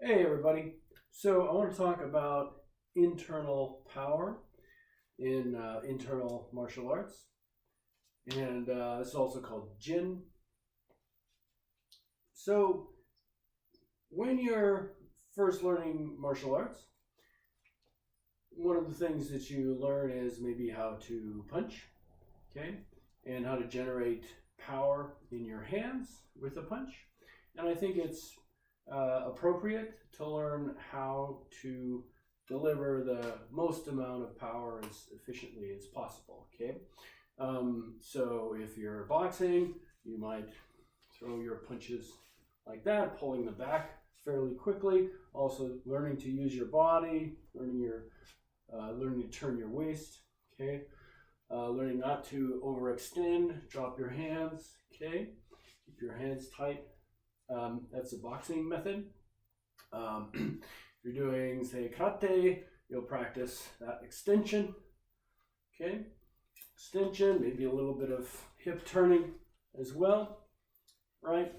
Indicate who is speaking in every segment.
Speaker 1: Hey everybody. So I want to talk about internal power in internal martial arts, and this is also called Jin. So when you're first learning martial arts, one of the things that you learn is maybe how to punch, okay, and how to generate power in your hands with a punch. And I think it's appropriate to learn how to deliver the most amount of power as efficiently as possible. Okay, so if you're boxing, you might throw your punches like that, pulling them back fairly quickly. Also, learning to use your body, learning to turn your waist. Okay, learning not to overextend. Drop your hands. Okay, keep your hands tight. That's a boxing method. If you're doing, say, karate, you'll practice that extension. Okay, extension, maybe a little bit of hip turning as well, right?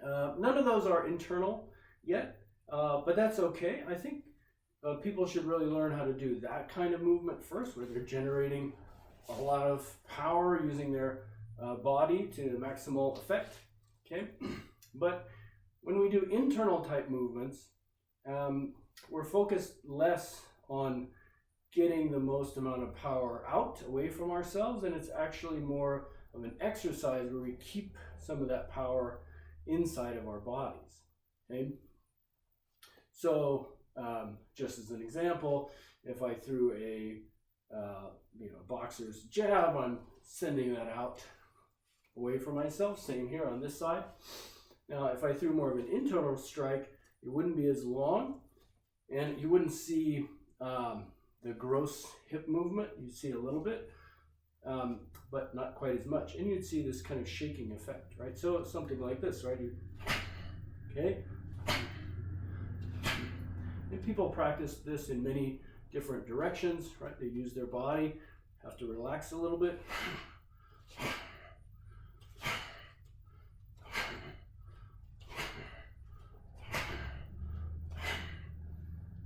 Speaker 1: None of those are internal yet, but that's okay. I think people should really learn how to do that kind of movement first, where they're generating a lot of power using their body to maximal effect. Okay, but when we do internal type movements, we're focused less on getting the most amount of power out away from ourselves, and it's actually more of an exercise where we keep some of that power inside of our bodies. Okay, so just as an example, if I threw a boxer's jab, I'm sending that out away from myself. Same here on this side. Now, if I threw more of an internal strike, it wouldn't be as long, and you wouldn't see the gross hip movement. You'd see a little bit, but not quite as much. And you'd see this kind of shaking effect, right? So it's something like this, right? Okay? And people practice this in many different directions, right? They use their body, have to relax a little bit.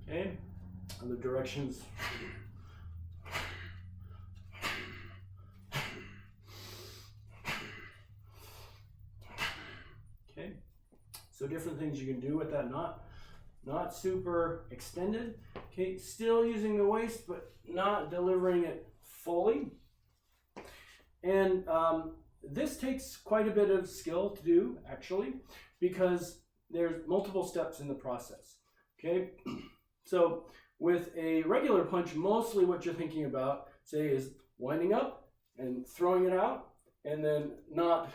Speaker 1: Okay, other directions. Okay, so different things you can do with that, not super extended. Okay, still using the waist, but not delivering it fully. And this takes quite a bit of skill to do, actually, because there's multiple steps in the process. Okay. So with a regular punch, mostly what you're thinking about, say, is winding up and throwing it out and then not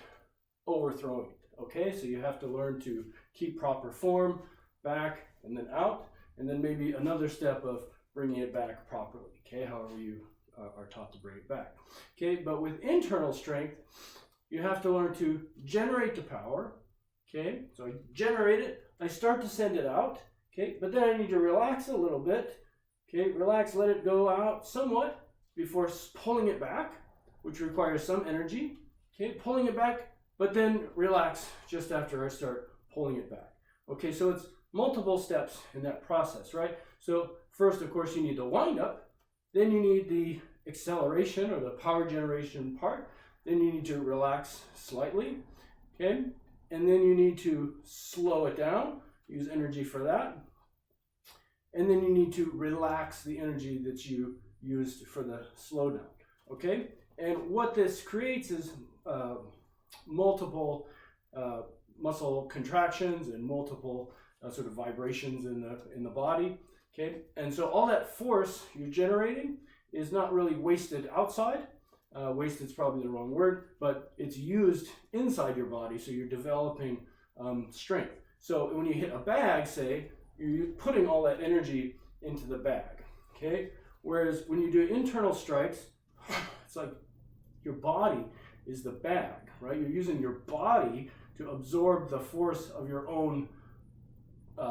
Speaker 1: overthrowing it. Okay, so you have to learn to keep proper form, back and then out, and then maybe another step of bringing it back properly. Okay, however you are taught to bring it back. Okay, but with internal strength, you have to learn to generate the power. Okay, so I generate it, I start to send it out. Okay, but then I need to relax a little bit. Okay, relax, let it go out somewhat before pulling it back, which requires some energy. Okay, pulling it back, but then relax just after I start pulling it back. Okay, so it's multiple steps in that process, right? So first, of course, you need the wind up. Then you need the acceleration or the power generation part. Then you need to relax slightly. Okay, and then you need to slow it down. Use energy for that. And then you need to relax the energy that you used for the slowdown. Okay? And what this creates is multiple muscle contractions and multiple sort of vibrations in the body. Okay? And so all that force you're generating is not really wasted outside. Wasted is probably the wrong word, but it's used inside your body, so you're developing strength. So when you hit a bag, say, you're putting all that energy into the bag, okay? Whereas when you do internal strikes, it's like your body is the bag, right? You're using your body to absorb the force of your own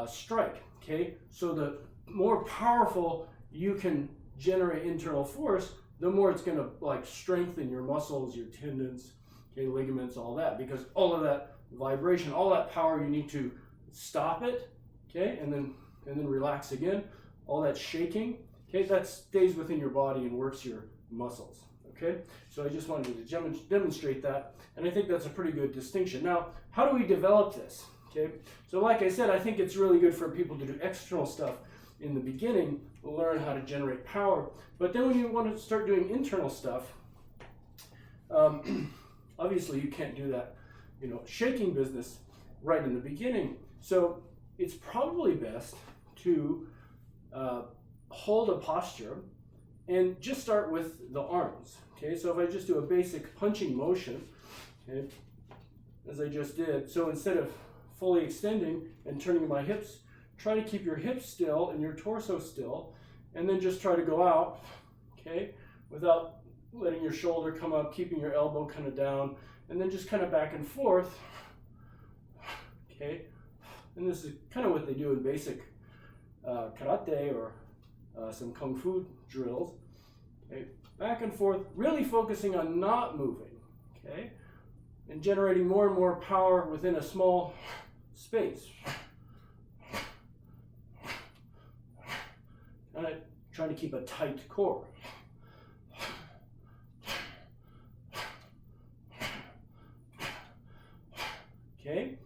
Speaker 1: strike, okay? So the more powerful you can generate internal force, the more it's gonna like strengthen your muscles, your tendons, okay, ligaments, all that, because all of that vibration, all that power you need to stop it, okay, and then relax again. All that shaking, okay, that stays within your body and works your muscles, okay? So I just wanted to demonstrate that, and I think that's a pretty good distinction. Now, how do we develop this, okay? So like I said, I think it's really good for people to do external stuff in the beginning, learn how to generate power, but then when you want to start doing internal stuff, obviously you can't do that, shaking business right in the beginning. So it's probably best to hold a posture and just start with the arms. Okay, so if I just do a basic punching motion, okay, as I just did, so instead of fully extending and turning my hips, try to keep your hips still and your torso still, and then just try to go out, okay, without letting your shoulder come up, keeping your elbow kind of down, and then just kind of back and forth, okay. And this is kind of what they do in basic karate or some kung fu drills. Okay, back and forth, really focusing on not moving, okay, and generating more and more power within a small space. And trying to keep a tight core. Okay,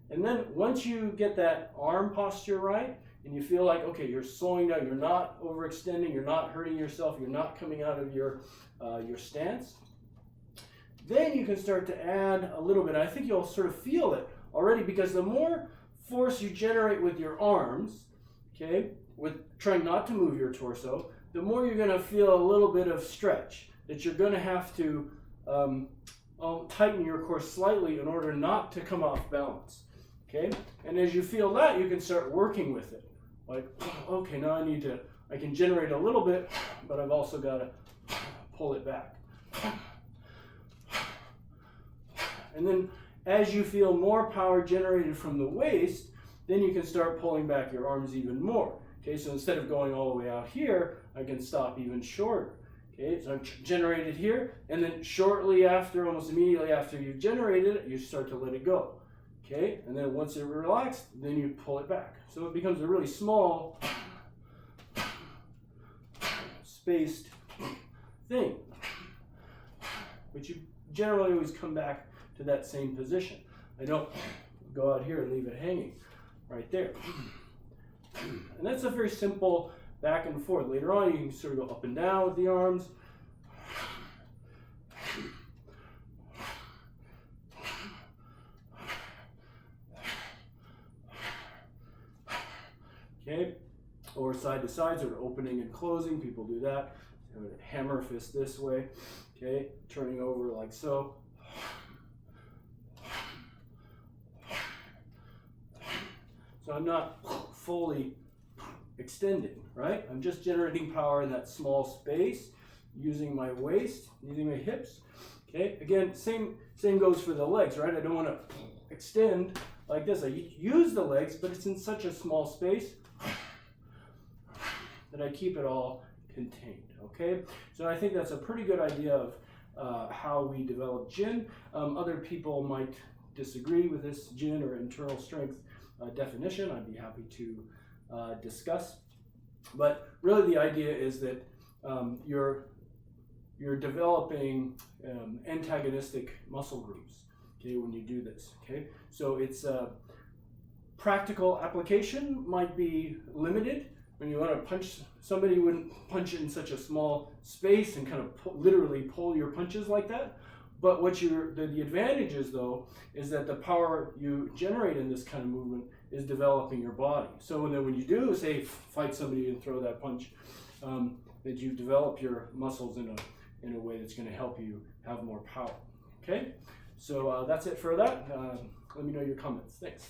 Speaker 1: and then once you get that arm posture right, and you feel like, okay, you're slowing down, you're not overextending, you're not hurting yourself, you're not coming out of your stance, then you can start to add a little bit. I think you'll sort of feel it already, because the more force you generate with your arms, okay, with trying not to move your torso, the more you're going to feel a little bit of stretch, that you're going to have to tighten your core slightly in order not to come off balance. Okay, and as you feel that, you can start working with it. Like, okay, now I can generate a little bit, but I've also got to pull it back. And then as you feel more power generated from the waist, then you can start pulling back your arms even more. Okay, so instead of going all the way out here, I can stop even shorter. Okay, so I've generated here, and then shortly after, almost immediately after you've generated it, you start to let it go. Okay, and then once it relaxed, then you pull it back. So it becomes a really small, spaced thing. But you generally always come back to that same position. I don't go out here and leave it hanging right there. And that's a very simple back and forth. Later on, you can sort of go up and down with the arms. Okay, or side to side, sort of opening and closing. People do that. Hammer fist this way. Okay, turning over like so. So I'm not fully extending, right? I'm just generating power in that small space, using my waist, using my hips. Okay, again, same goes for the legs, right? I don't want to extend like this. I use the legs, but it's in such a small space that I keep it all contained, okay? So I think that's a pretty good idea of how we develop Jin. Other people might disagree with this Jin or internal strength definition. I'd be happy to discuss. But really the idea is that you're developing antagonistic muscle groups, okay, when you do this, okay? So it's practical application might be limited. When you want to punch, somebody wouldn't punch in such a small space and kind of literally pull your punches like that. But what the advantage is, though, is that the power you generate in this kind of movement is developing your body. So when you do, say, fight somebody and throw that punch, that you develop your muscles in a way that's going to help you have more power. Okay? So that's it for that. Let me know your comments. Thanks.